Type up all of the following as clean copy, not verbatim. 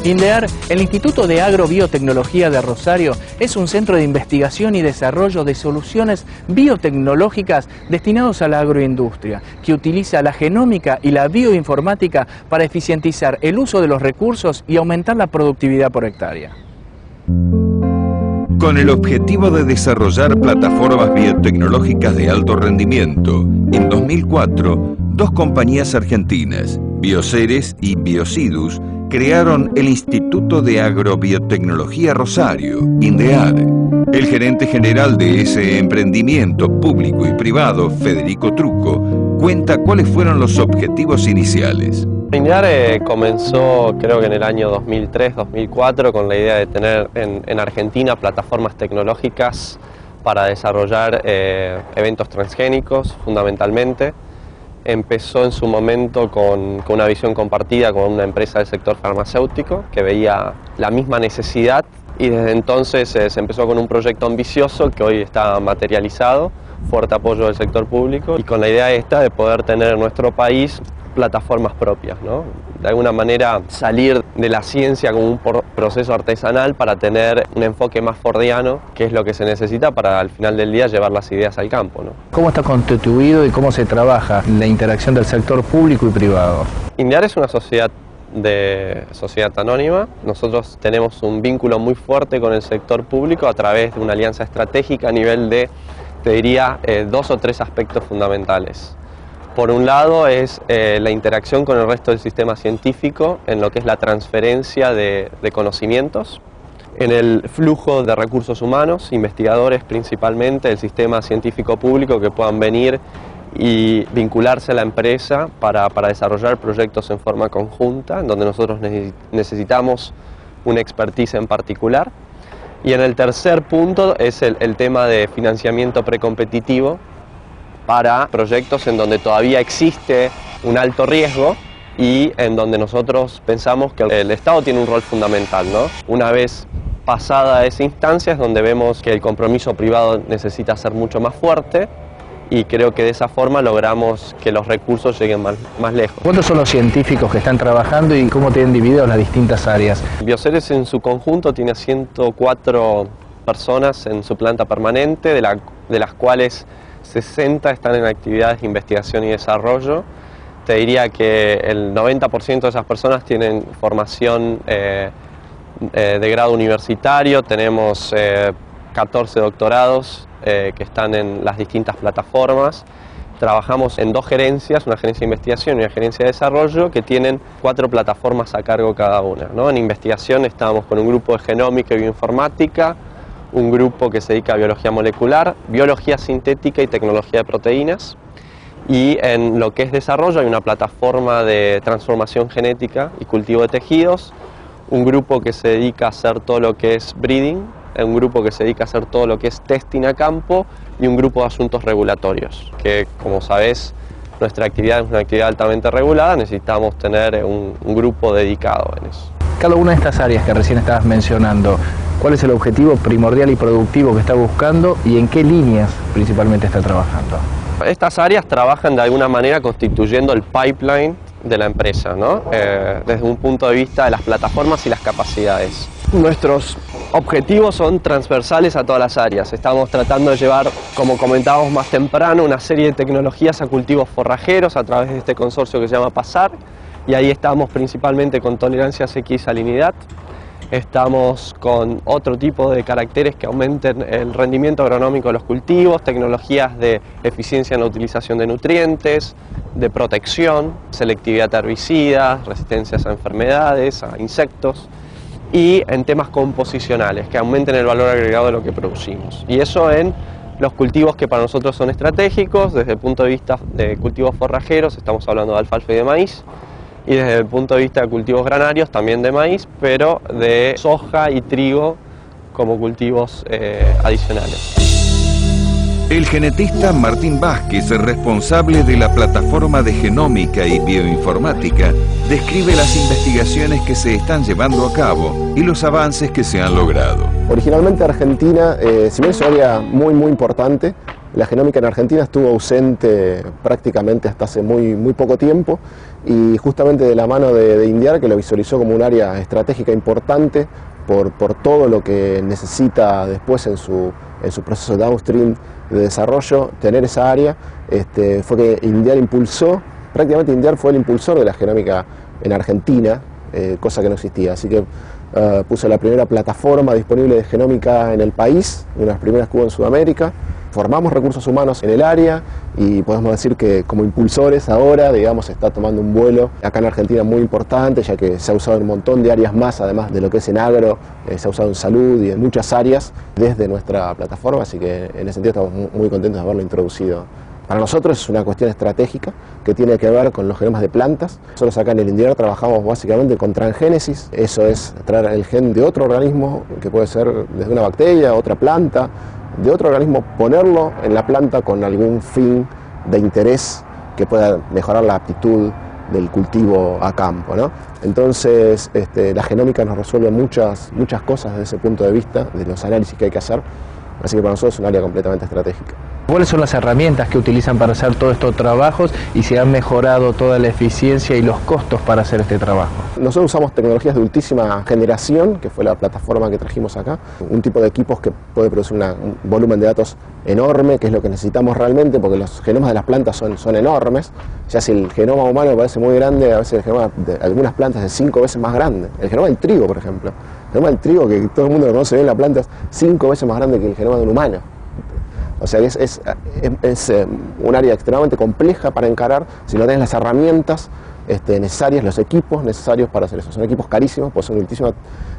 INDEAR, el Instituto de Agrobiotecnología de Rosario, es un centro de investigación y desarrollo de soluciones biotecnológicas destinados a la agroindustria, que utiliza la genómica y la bioinformática para eficientizar el uso de los recursos y aumentar la productividad por hectárea. Con el objetivo de desarrollar plataformas biotecnológicas de alto rendimiento, en 2004, dos compañías argentinas, Bioceres y Biocidus, crearon el Instituto de Agrobiotecnología Rosario, INDEAR. El gerente general de ese emprendimiento público y privado, Federico Trucco, cuenta cuáles fueron los objetivos iniciales. INDEAR comenzó creo que en el año 2003-2004 con la idea de tener en Argentina plataformas tecnológicas para desarrollar eventos transgénicos fundamentalmente. Empezó en su momento con una visión compartida con una empresa del sector farmacéutico que veía la misma necesidad y desde entonces se empezó con un proyecto ambicioso que hoy está materializado, fuerte apoyo del sector público y con la idea esta de poder tener en nuestro país plataformas propias, ¿no? De alguna manera salir de la ciencia como un proceso artesanal para tener un enfoque más fordiano, que es lo que se necesita para al final del día llevar las ideas al campo, ¿no? ¿Cómo está constituido y cómo se trabaja la interacción del sector público y privado? INDEAR es una sociedad anónima. Nosotros tenemos un vínculo muy fuerte con el sector público a través de una alianza estratégica a nivel de, te diría, 2 o 3 aspectos fundamentales. Por un lado es la interacción con el resto del sistema científico en lo que es la transferencia de conocimientos, en el flujo de recursos humanos, investigadores principalmente, el sistema científico público que puedan venir y vincularse a la empresa para desarrollar proyectos en forma conjunta, en donde nosotros necesitamos una expertise en particular. Y en el tercer punto es el tema de financiamiento precompetitivo para proyectos en donde todavía existe un alto riesgo y en donde nosotros pensamos que el Estado tiene un rol fundamental, ¿no? Una vez pasada esa instancia es donde vemos que el compromiso privado necesita ser mucho más fuerte y creo que de esa forma logramos que los recursos lleguen más lejos. ¿Cuántos son los científicos que están trabajando y cómo tienen divididos las distintas áreas? Bioceres en su conjunto tiene 104 personas en su planta permanente, de las cuales 60 están en actividades de investigación y desarrollo. Te diría que el 90% de esas personas tienen formación de grado universitario, tenemos 14 doctorados que están en las distintas plataformas. Trabajamos en 2 gerencias, una gerencia de investigación y una gerencia de desarrollo, que tienen 4 plataformas a cargo cada una, ¿no? En investigación estamos con un grupo de genómica y bioinformática, un grupo que se dedica a biología molecular, biología sintética y tecnología de proteínas. Y en lo que es desarrollo hay una plataforma de transformación genética y cultivo de tejidos, un grupo que se dedica a hacer todo lo que es breeding, un grupo que se dedica a hacer todo lo que es testing a campo y un grupo de asuntos regulatorios, que como sabés nuestra actividad es una actividad altamente regulada, necesitamos tener un grupo dedicado en eso. Cada una de estas áreas que recién estabas mencionando, ¿cuál es el objetivo primordial y productivo que está buscando y en qué líneas principalmente está trabajando? Estas áreas trabajan de alguna manera constituyendo el pipeline de la empresa, ¿no? Desde un punto de vista de las plataformas y las capacidades. Nuestros objetivos son transversales a todas las áreas. Estamos tratando de llevar, como comentábamos más temprano, una serie de tecnologías a cultivos forrajeros a través de este consorcio que se llama PASAR, y ahí estamos principalmente con tolerancia a sequía y salinidad. Estamos con otro tipo de caracteres que aumenten el rendimiento agronómico de los cultivos, tecnologías de eficiencia en la utilización de nutrientes, de protección, selectividad a herbicidas, resistencias a enfermedades, a insectos, y en temas composicionales que aumenten el valor agregado de lo que producimos. Y eso en los cultivos que para nosotros son estratégicos, desde el punto de vista de cultivos forrajeros, estamos hablando de alfalfa y de maíz, y desde el punto de vista de cultivos granarios, también de maíz, pero de soja y trigo como cultivos adicionales. El genetista Martín Vázquez, responsable de la plataforma de genómica y bioinformática, describe las investigaciones que se están llevando a cabo y los avances que se han logrado. Originalmente Argentina, si bien es un área muy importante, La genómica en Argentina estuvo ausente prácticamente hasta hace muy poco tiempo, y justamente de la mano de INDIAR, que lo visualizó como un área estratégica importante por todo lo que necesita después en su proceso downstream de desarrollo, tener esa área, fue que INDIAR impulsó, prácticamente INDIAR fue el impulsor de la genómica en Argentina, cosa que no existía. Así que puso la primera plataforma disponible de genómica en el país, una de las primeras que hubo en Sudamérica. Formamos recursos humanos en el área y podemos decir que como impulsores ahora, digamos, está tomando un vuelo acá en Argentina muy importante, ya que se ha usado en un montón de áreas más, además de lo que es en agro, se ha usado en salud y en muchas áreas desde nuestra plataforma, así que en ese sentido estamos muy contentos de haberlo introducido. Para nosotros es una cuestión estratégica que tiene que ver con los genomas de plantas. Nosotros acá en el INDIAR trabajamos básicamente con transgénesis, eso es traer el gen de otro organismo, que puede ser desde una bacteria, otra planta, de otro organismo, ponerlo en la planta con algún fin de interés que pueda mejorar la aptitud del cultivo a campo, ¿no? Entonces la genómica nos resuelve muchas cosas desde ese punto de vista, de los análisis que hay que hacer, así que para nosotros es un área completamente estratégica. ¿Cuáles son las herramientas que utilizan para hacer todos estos trabajos y se han mejorado toda la eficiencia y los costos para hacer este trabajo? Nosotros usamos tecnologías de última generación, que fue la plataforma que trajimos acá, un tipo de equipos que puede producir un volumen de datos enorme, que es lo que necesitamos realmente, porque los genomas de las plantas son enormes. Ya si el genoma humano parece muy grande, a veces el genoma de algunas plantas es 5 veces más grande. El genoma del trigo, por ejemplo. El genoma del trigo, que todo el mundo lo conoce bien en la planta, es 5 veces más grande que el genoma de un humano. O sea, es un área extremadamente compleja para encarar si no tenés las herramientas necesarias, los equipos necesarios para hacer eso. Son equipos carísimos, pues son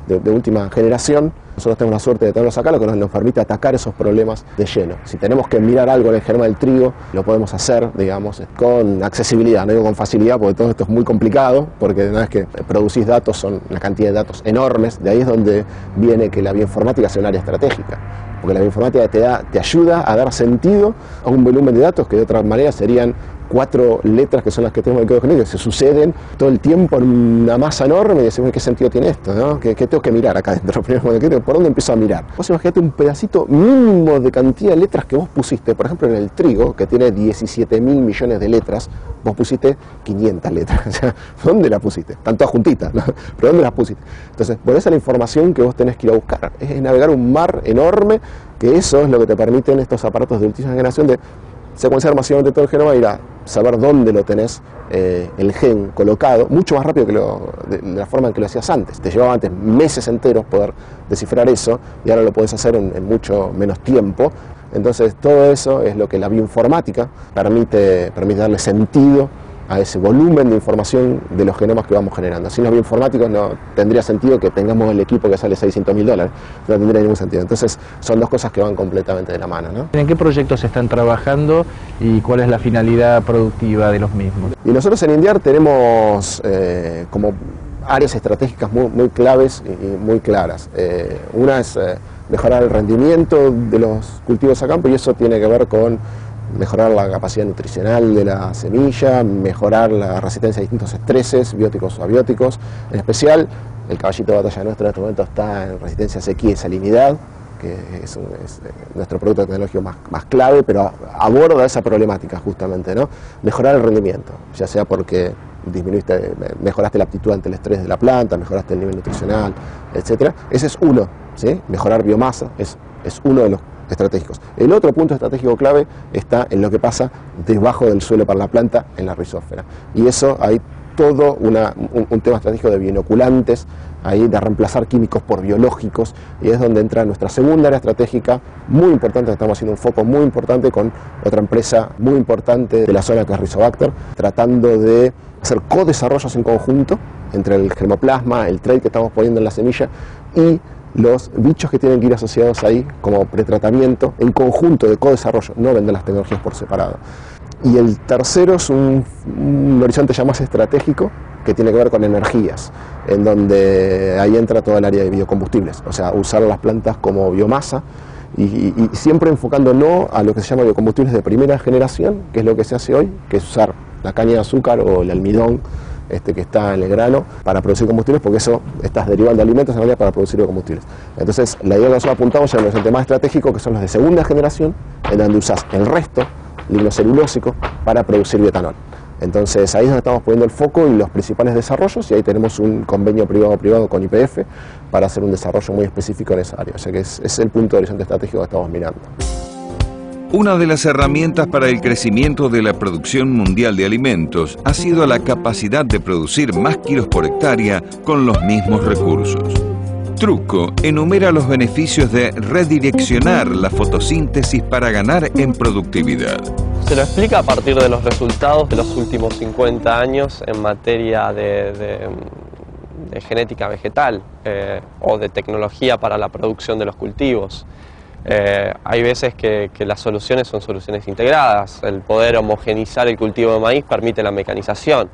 de última generación. Nosotros tenemos la suerte de tenerlos acá, lo que nos permite atacar esos problemas de lleno. Si tenemos que mirar algo en el genoma del trigo, lo podemos hacer, digamos, con accesibilidad, no digo con facilidad, porque todo esto es muy complicado, porque una vez que producís datos son una cantidad de datos enormes. De ahí es donde viene que la bioinformática sea un área estratégica, porque la bioinformática te ayuda a dar sentido a un volumen de datos que de otra manera serían 4 letras, que son las que tenemos en el código genético, que se suceden todo el tiempo en una masa enorme, y decimos, ¿qué sentido tiene esto, ¿no? ¿Qué tengo que mirar acá dentro? ¿Por dónde empiezo a mirar? Vos imaginate un pedacito mínimo de cantidad de letras que vos pusiste, por ejemplo en el trigo, que tiene 17.000 millones de letras, vos pusiste 500 letras. O sea, ¿dónde las pusiste? Están todas juntitas, ¿no? ¿Pero dónde las pusiste? Entonces, por esa es la información que vos tenés que ir a buscar. Es navegar un mar enorme, que eso es lo que te permiten estos aparatos de última generación de secuenciar masivamente todo el genoma y ir a saber dónde lo tenés el gen colocado, mucho más rápido que de la forma en que lo hacías antes. Te llevaba antes meses enteros poder descifrar eso, y ahora lo podés hacer en mucho menos tiempo. Entonces todo eso es lo que la bioinformática permite darle sentido a ese volumen de información de los genomas que vamos generando. Sin los bioinformáticos no tendría sentido que tengamos el equipo que sale $600.000, no tendría ningún sentido. Entonces son dos cosas que van completamente de la mano, ¿no? ¿En qué proyectos están trabajando y cuál es la finalidad productiva de los mismos? Y nosotros en INDIAR tenemos como áreas estratégicas muy claves y muy claras. Una es mejorar el rendimiento de los cultivos a campo, y eso tiene que ver con mejorar la capacidad nutricional de la semilla, mejorar la resistencia a distintos estreses, bióticos o abióticos. En especial, el caballito de batalla nuestro en este momento está en resistencia a sequía y salinidad, que es nuestro producto tecnológico más clave, pero aborda esa problemática justamente, ¿no? Mejorar el rendimiento, ya sea porque mejoraste la aptitud ante el estrés de la planta, mejoraste el nivel nutricional, etc. Ese es uno, ¿sí? Mejorar biomasa es uno de los estratégicos. El otro punto estratégico clave está en lo que pasa debajo del suelo para la planta, en la rizósfera. Y eso hay todo un tema estratégico de bioinoculantes, ahí de reemplazar químicos por biológicos, y es donde entra nuestra segunda área estratégica muy importante. Estamos haciendo un foco muy importante con otra empresa muy importante de la zona, que es Rizobacter, tratando de hacer co-desarrollos en conjunto entre el germoplasma, el trait que estamos poniendo en la semilla y los bichos que tienen que ir asociados ahí como pretratamiento, en conjunto de co-desarrollo, no vender las tecnologías por separado. Y el tercero es un horizonte ya más estratégico, que tiene que ver con energías, en donde ahí entra toda el área de biocombustibles, o sea, usar las plantas como biomasa, y siempre enfocando no a lo que se llama biocombustibles de primera generación, que es lo que se hace hoy, que es usar la caña de azúcar o el almidón que está en el grano para producir combustibles, porque eso estás derivando alimentos en realidad para producir biocombustibles. Entonces, la idea que nosotros apuntamos ya en el horizonte más estratégico, que son los de segunda generación, en donde usas el resto lignocelulósico para producir bioetanol. Entonces, ahí es donde estamos poniendo el foco y los principales desarrollos, y ahí tenemos un convenio privado-privado con YPF para hacer un desarrollo muy específico en esa área. O sea que es el punto de horizonte estratégico que estamos mirando. Una de las herramientas para el crecimiento de la producción mundial de alimentos ha sido la capacidad de producir más kilos por hectárea con los mismos recursos. Truco enumera los beneficios de redireccionar la fotosíntesis para ganar en productividad. Se lo explica a partir de los resultados de los últimos 50 años en materia de genética vegetal o de tecnología para la producción de los cultivos. Hay veces que las soluciones son soluciones integradas. El poder homogeneizar el cultivo de maíz permite la mecanización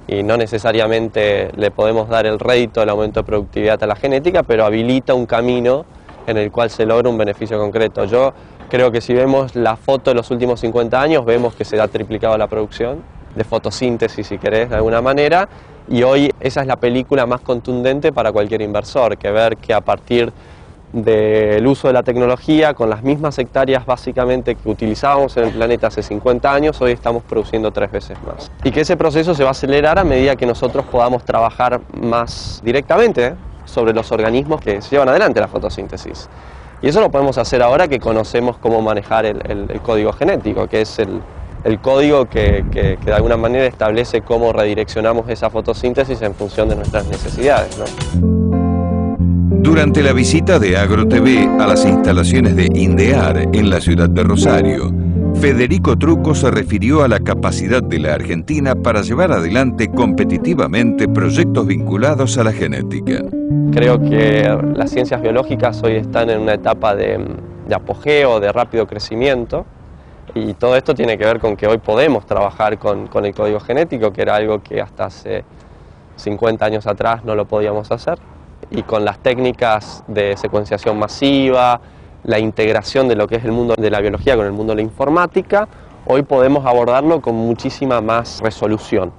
y no necesariamente le podemos dar el rédito del aumento de productividad a la genética, pero habilita un camino en el cual se logra un beneficio concreto. Yo creo que si vemos la foto de los últimos 50 años, vemos que se ha triplicado la producción de fotosíntesis, si querés, de alguna manera, y hoy esa es la película más contundente para cualquier inversor, que ver que a partir del uso de la tecnología, con las mismas hectáreas básicamente que utilizábamos en el planeta hace 50 años, hoy estamos produciendo 3 veces más. Y que ese proceso se va a acelerar a medida que nosotros podamos trabajar más directamente sobre los organismos que llevan adelante la fotosíntesis. Y eso lo podemos hacer ahora que conocemos cómo manejar el código genético, que es el código que de alguna manera establece cómo redireccionamos esa fotosíntesis en función de nuestras necesidades, ¿no? Durante la visita de AgroTV a las instalaciones de INDEAR en la ciudad de Rosario, Federico Trucco se refirió a la capacidad de la Argentina para llevar adelante competitivamente proyectos vinculados a la genética. Creo que las ciencias biológicas hoy están en una etapa de apogeo, de rápido crecimiento, y todo esto tiene que ver con que hoy podemos trabajar con el código genético, que era algo que hasta hace 50 años atrás no lo podíamos hacer. Y con las técnicas de secuenciación masiva, la integración de lo que es el mundo de la biología con el mundo de la informática, hoy podemos abordarlo con muchísima más resolución.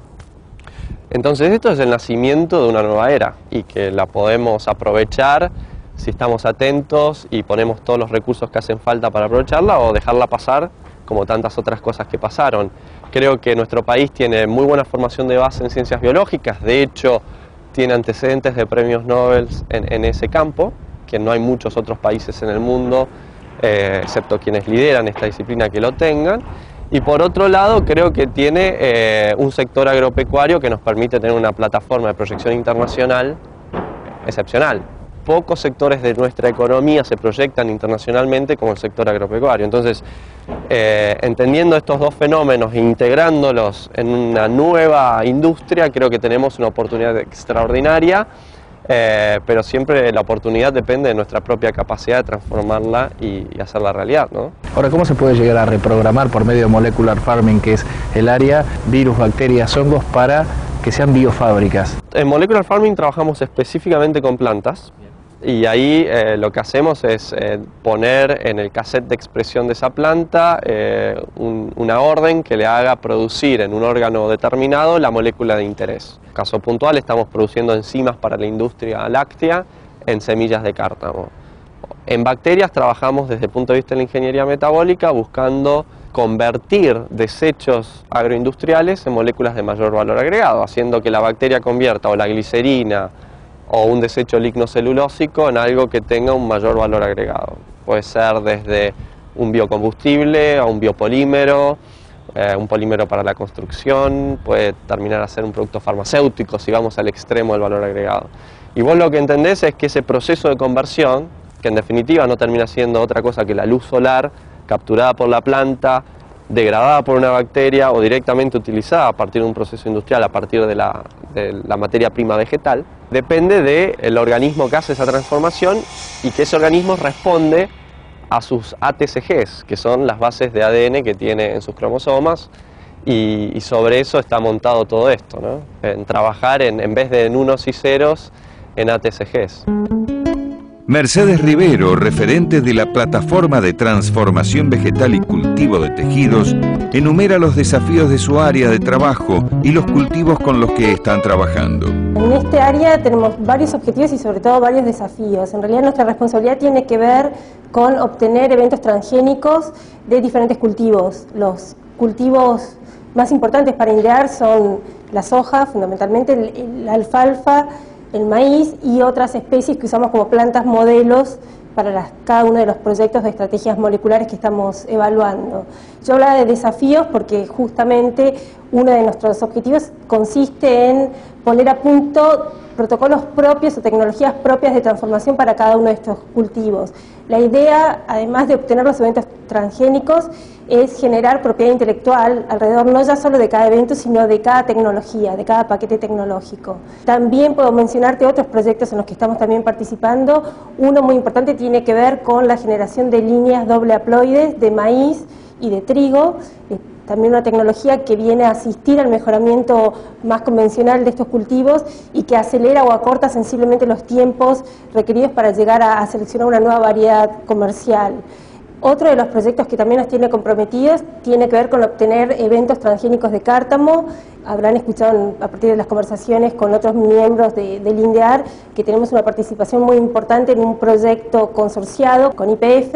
Entonces esto es el nacimiento de una nueva era y que la podemos aprovechar si estamos atentos y ponemos todos los recursos que hacen falta para aprovecharla, o dejarla pasar como tantas otras cosas que pasaron. Creo que nuestro país tiene muy buena formación de base en ciencias biológicas, de hecho tiene antecedentes de premios Nobel en ese campo, que no hay muchos otros países en el mundo, excepto quienes lideran esta disciplina, que lo tengan. Y por otro lado, creo que tiene un sector agropecuario que nos permite tener una plataforma de proyección internacional excepcional. Pocos sectores de nuestra economía se proyectan internacionalmente como el sector agropecuario. Entonces, entendiendo estos dos fenómenos e integrándolos en una nueva industria, creo que tenemos una oportunidad extraordinaria, pero siempre la oportunidad depende de nuestra propia capacidad de transformarla y hacerla realidad, ¿no? Ahora, ¿cómo se puede llegar a reprogramar por medio de molecular farming, que es el área virus, bacterias, hongos, para que sean biofábricas? En molecular farming trabajamos específicamente con plantas. Y ahí lo que hacemos es poner en el cassette de expresión de esa planta una orden que le haga producir en un órgano determinado la molécula de interés. En caso puntual, estamos produciendo enzimas para la industria láctea en semillas de cártamo. En bacterias trabajamos desde el punto de vista de la ingeniería metabólica, buscando convertir desechos agroindustriales en moléculas de mayor valor agregado, haciendo que la bacteria convierta o la glicerina o un desecho lignocelulósico en algo que tenga un mayor valor agregado. Puede ser desde un biocombustible a un biopolímero, un polímero para la construcción, puede terminar a ser un producto farmacéutico si vamos al extremo del valor agregado. Y vos lo que entendés es que ese proceso de conversión, que en definitiva no termina siendo otra cosa que la luz solar capturada por la planta, degradada por una bacteria o directamente utilizada a partir de un proceso industrial, a partir de la materia prima vegetal, depende del organismo que hace esa transformación y que ese organismo responde a sus ATCGs, que son las bases de ADN que tiene en sus cromosomas, y sobre eso está montado todo esto, ¿no? En trabajar en vez de en unos y ceros, en ATCGs. Mercedes Rivero, referente de la Plataforma de Transformación Vegetal y Cultivo de Tejidos, enumera los desafíos de su área de trabajo y los cultivos con los que están trabajando. En este área tenemos varios objetivos y sobre todo varios desafíos. En realidad nuestra responsabilidad tiene que ver con obtener eventos transgénicos de diferentes cultivos. Los cultivos más importantes para INDEAR son la soja, fundamentalmente la alfalfa, el maíz y otras especies que usamos como plantas modelos para cada uno de los proyectos de estrategias moleculares que estamos evaluando. Yo hablaba de desafíos porque justamente uno de nuestros objetivos consiste en poner a punto protocolos propios o tecnologías propias de transformación para cada uno de estos cultivos. La idea, además de obtener los eventos transgénicos, es generar propiedad intelectual alrededor no ya solo de cada evento, sino de cada tecnología, de cada paquete tecnológico. También puedo mencionarte otros proyectos en los que estamos también participando. Uno muy importante tiene que ver con la generación de líneas doble haploides de maíz y de trigo, también una tecnología que viene a asistir al mejoramiento más convencional de estos cultivos y que acelera o acorta sensiblemente los tiempos requeridos para llegar a seleccionar una nueva variedad comercial. Otro de los proyectos que también nos tiene comprometidos tiene que ver con obtener eventos transgénicos de cártamo. Habrán escuchado a partir de las conversaciones con otros miembros del INDEAR que tenemos una participación muy importante en un proyecto consorciado con YPF,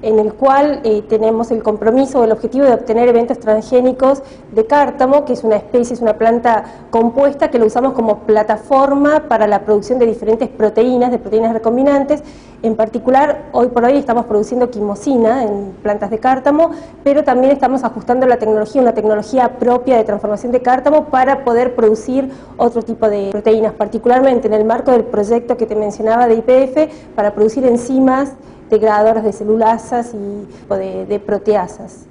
en el cual tenemos el compromiso o el objetivo de obtener eventos transgénicos de cártamo, que es una especie, es una planta compuesta que lo usamos como plataforma para la producción de diferentes proteínas, de proteínas recombinantes. En particular, hoy por hoy estamos produciendo quimosina en plantas de cártamo, pero también estamos ajustando la tecnología, una tecnología propia de transformación de cártamo para poder producir otro tipo de proteínas, particularmente en el marco del proyecto que te mencionaba de YPF, para producir enzimas degradadoras de celulasas y de proteasas.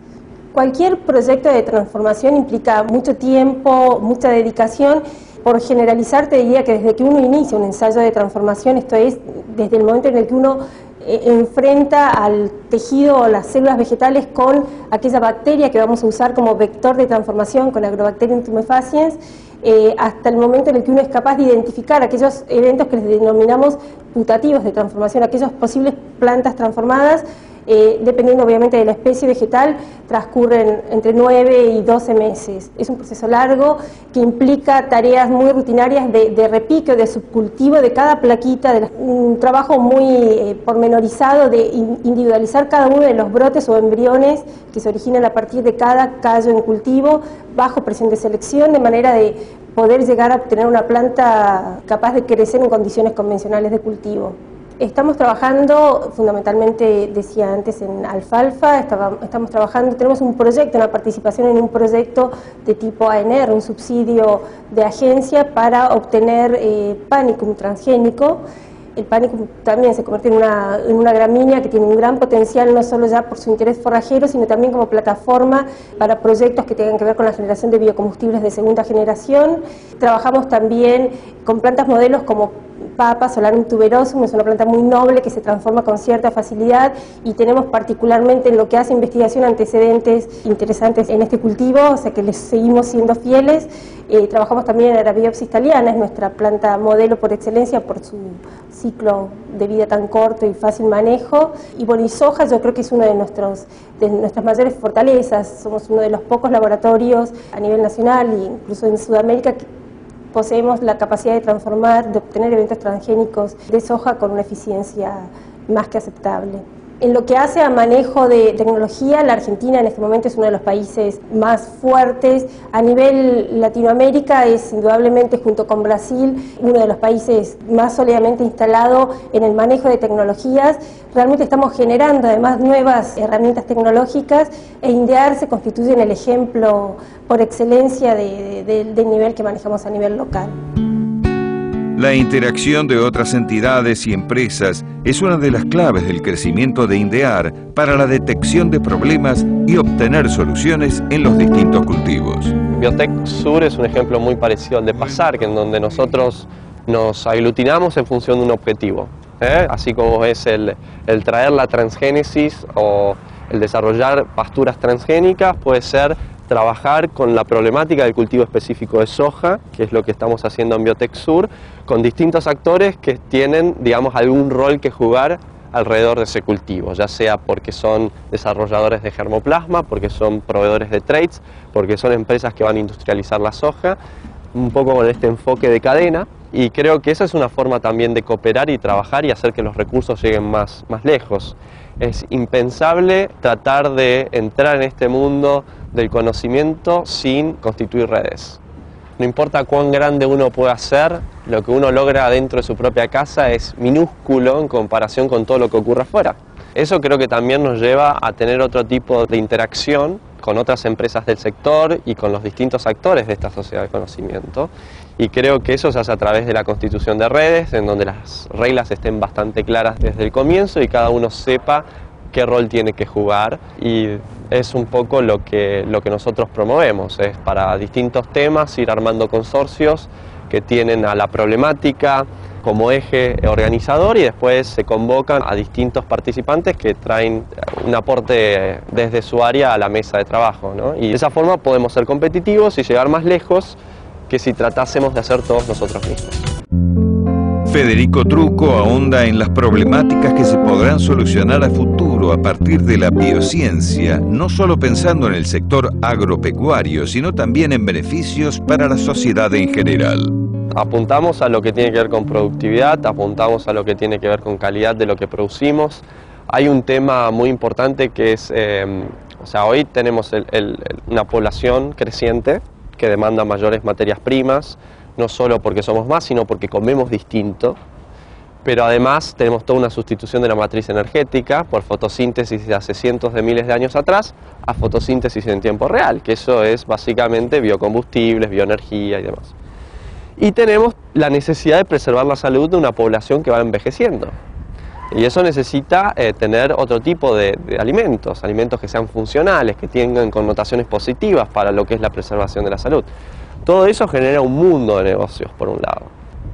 Cualquier proyecto de transformación implica mucho tiempo, mucha dedicación. Por generalizar, te diría que desde que uno inicia un ensayo de transformación, esto es, desde el momento en el que uno enfrenta al tejido o las células vegetales con aquella bacteria que vamos a usar como vector de transformación, con Agrobacterium tumefaciens, hasta el momento en el que uno es capaz de identificar aquellos eventos que les denominamos putativos de transformación, aquellas posibles plantas transformadas, dependiendo obviamente de la especie vegetal, transcurren entre 9 y 12 meses. Es un proceso largo que implica tareas muy rutinarias de repique, de subcultivo de cada plaquita, un trabajo muy pormenorizado de individualizar cada uno de los brotes o embriones que se originan a partir de cada callo en cultivo, bajo presión de selección, de manera de poder llegar a obtener una planta capaz de crecer en condiciones convencionales de cultivo. Estamos trabajando fundamentalmente, decía antes, en alfalfa. Estamos trabajando, tenemos un proyecto, una participación en un proyecto de tipo ANR, un subsidio de agencia para obtener Panicum transgénico. El Panicum también se convierte en una gramínea que tiene un gran potencial, no solo ya por su interés forrajero, sino también como plataforma para proyectos que tengan que ver con la generación de biocombustibles de segunda generación. Trabajamos también con plantas modelos como Papa Solanum tuberosum, es una planta muy noble que se transforma con cierta facilidad, y tenemos particularmente en lo que hace investigación antecedentes interesantes en este cultivo, o sea que les seguimos siendo fieles. Trabajamos también en Arabidopsis thaliana, es nuestra planta modelo por excelencia por su ciclo de vida tan corto y fácil manejo. Y bueno, y soja yo creo que es una de nuestras mayores fortalezas. Somos uno de los pocos laboratorios a nivel nacional e incluso en Sudamérica que poseemos la capacidad de transformar, de obtener eventos transgénicos de soja con una eficiencia más que aceptable. En lo que hace a manejo de tecnología, la Argentina en este momento es uno de los países más fuertes. A nivel Latinoamérica es indudablemente, junto con Brasil, uno de los países más sólidamente instalado en el manejo de tecnologías. Realmente estamos generando además nuevas herramientas tecnológicas, e INDEAR se constituye en el ejemplo por excelencia del nivel que manejamos a nivel local. La interacción de otras entidades y empresas es una de las claves del crecimiento de INDEAR para la detección de problemas y obtener soluciones en los distintos cultivos. Biotech Sur es un ejemplo muy parecido al de PASARC, en donde nosotros nos aglutinamos en función de un objetivo. Así como es el traer la transgénesis o el desarrollar pasturas transgénicas, puede ser trabajar con la problemática del cultivo específico de soja, que es lo que estamos haciendo en Biotech Sur, con distintos actores que tienen, digamos, algún rol que jugar alrededor de ese cultivo, ya sea porque son desarrolladores de germoplasma, porque son proveedores de traits, porque son empresas que van a industrializar la soja, un poco con este enfoque de cadena, y creo que esa es una forma también de cooperar y trabajar y hacer que los recursos lleguen más lejos. Es impensable tratar de entrar en este mundo del conocimiento sin constituir redes. No importa cuán grande uno pueda ser, lo que uno logra dentro de su propia casa es minúsculo en comparación con todo lo que ocurre afuera. Eso creo que también nos lleva a tener otro tipo de interacción con otras empresas del sector y con los distintos actores de esta sociedad de conocimiento. Y creo que eso se hace a través de la constitución de redes, en donde las reglas estén bastante claras desde el comienzo y cada uno sepa qué rol tiene que jugar, y es un poco lo que nosotros promovemos, es para distintos temas ir armando consorcios que tienen a la problemática como eje organizador y después se convocan a distintos participantes que traen un aporte desde su área a la mesa de trabajo, ¿no? Y de esa forma podemos ser competitivos y llegar más lejos que si tratásemos de hacer todos nosotros mismos. Federico Trucco ahonda en las problemáticas que se podrán solucionar a futuro a partir de la biociencia, no solo pensando en el sector agropecuario, sino también en beneficios para la sociedad en general. Apuntamos a lo que tiene que ver con productividad, apuntamos a lo que tiene que ver con calidad de lo que producimos. Hay un tema muy importante que es, hoy tenemos una población creciente que demanda mayores materias primas, no solo porque somos más, sino porque comemos distinto, pero además tenemos toda una sustitución de la matriz energética por fotosíntesis de hace cientos de miles de años atrás a fotosíntesis en tiempo real, que eso es básicamente biocombustibles, bioenergía y demás. Y tenemos la necesidad de preservar la salud de una población que va envejeciendo. Y eso necesita tener otro tipo de alimentos que sean funcionales, que tengan connotaciones positivas para lo que es la preservación de la salud. Todo eso genera un mundo de negocios, por un lado.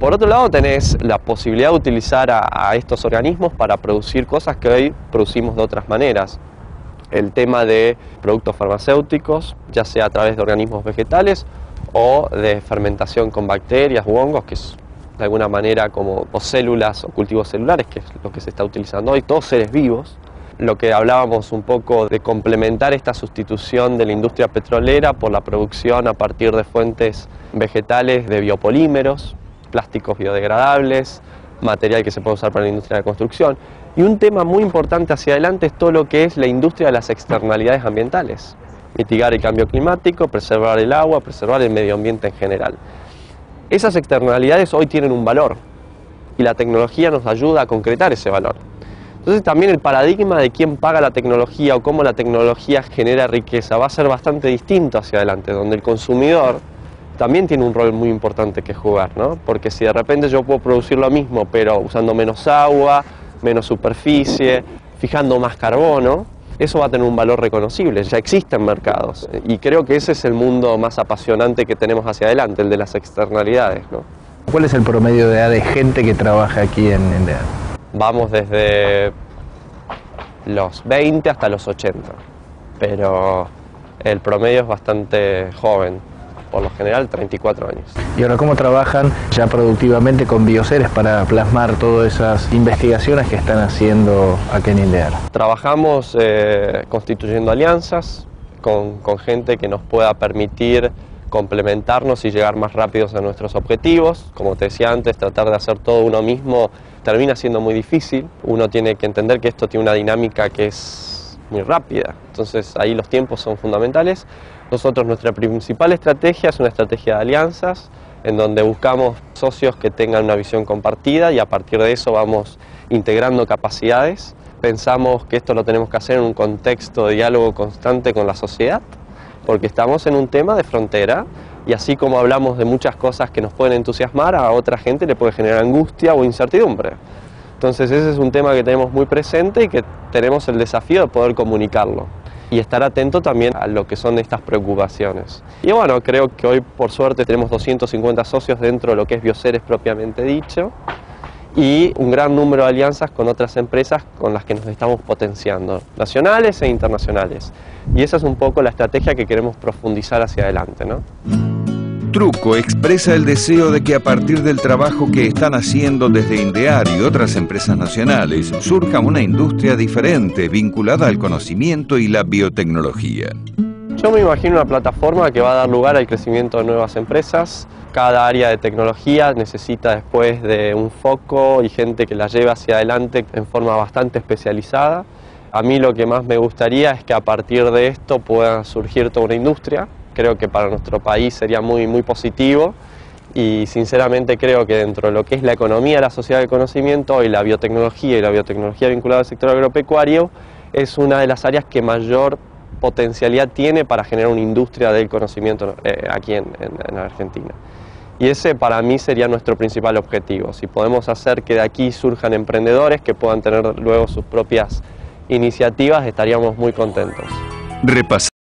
Por otro lado, tenés la posibilidad de utilizar a estos organismos para producir cosas que hoy producimos de otras maneras. El tema de productos farmacéuticos, ya sea a través de organismos vegetales o de fermentación con bacterias u hongos, que es de alguna manera como células o cultivos celulares, que es lo que se está utilizando hoy, todos seres vivos. Lo que hablábamos un poco de complementar esta sustitución de la industria petrolera por la producción a partir de fuentes vegetales de biopolímeros, plásticos biodegradables, material que se puede usar para la industria de la construcción. Y un tema muy importante hacia adelante es todo lo que es la industria de las externalidades ambientales. Mitigar el cambio climático, preservar el agua, preservar el medio ambiente en general. Esas externalidades hoy tienen un valor y la tecnología nos ayuda a concretar ese valor. Entonces también el paradigma de quién paga la tecnología o cómo la tecnología genera riqueza va a ser bastante distinto hacia adelante, donde el consumidor también tiene un rol muy importante que jugar, ¿no? Porque si de repente yo puedo producir lo mismo pero usando menos agua, menos superficie, fijando más carbono, eso va a tener un valor reconocible, ya existen mercados y creo que ese es el mundo más apasionante que tenemos hacia adelante, el de las externalidades, ¿no? ¿Cuál es el promedio de edad de gente que trabaja aquí en ENDEAR? Vamos desde los 20 hasta los 80, pero el promedio es bastante joven, por lo general 34 años. ¿Y ahora cómo trabajan ya productivamente con Bioceres para plasmar todas esas investigaciones que están haciendo aquí en ENDEAR? Trabajamos constituyendo alianzas con gente que nos pueda permitir complementarnos y llegar más rápidos a nuestros objetivos. Como te decía antes, tratar de hacer todo uno mismo termina siendo muy difícil. Uno tiene que entender que esto tiene una dinámica que es muy rápida, entonces ahí los tiempos son fundamentales. Nosotros, nuestra principal estrategia es una estrategia de alianzas, en donde buscamos socios que tengan una visión compartida y a partir de eso vamos integrando capacidades. Pensamos que esto lo tenemos que hacer en un contexto de diálogo constante con la sociedad, porque estamos en un tema de frontera y así como hablamos de muchas cosas que nos pueden entusiasmar, a otra gente le puede generar angustia o incertidumbre. Entonces ese es un tema que tenemos muy presente y que tenemos el desafío de poder comunicarlo y estar atento también a lo que son estas preocupaciones. Y bueno, creo que hoy por suerte tenemos 250 socios dentro de lo que es Bioceres propiamente dicho y un gran número de alianzas con otras empresas con las que nos estamos potenciando, nacionales e internacionales. Y esa es un poco la estrategia que queremos profundizar hacia adelante, ¿no? Truco expresa el deseo de que a partir del trabajo que están haciendo desde INDEAR y otras empresas nacionales surja una industria diferente vinculada al conocimiento y la biotecnología. Yo me imagino una plataforma que va a dar lugar al crecimiento de nuevas empresas. Cada área de tecnología necesita después de un foco y gente que la lleve hacia adelante en forma bastante especializada. A mí lo que más me gustaría es que a partir de esto pueda surgir toda una industria. Creo que para nuestro país sería muy positivo y sinceramente creo que dentro de lo que es la economía de la sociedad del conocimiento y la biotecnología vinculada al sector agropecuario es una de las áreas que mayor potencialidad tiene para generar una industria del conocimiento aquí en Argentina. Y ese para mí sería nuestro principal objetivo. Si podemos hacer que de aquí surjan emprendedores que puedan tener luego sus propias iniciativas, estaríamos muy contentos.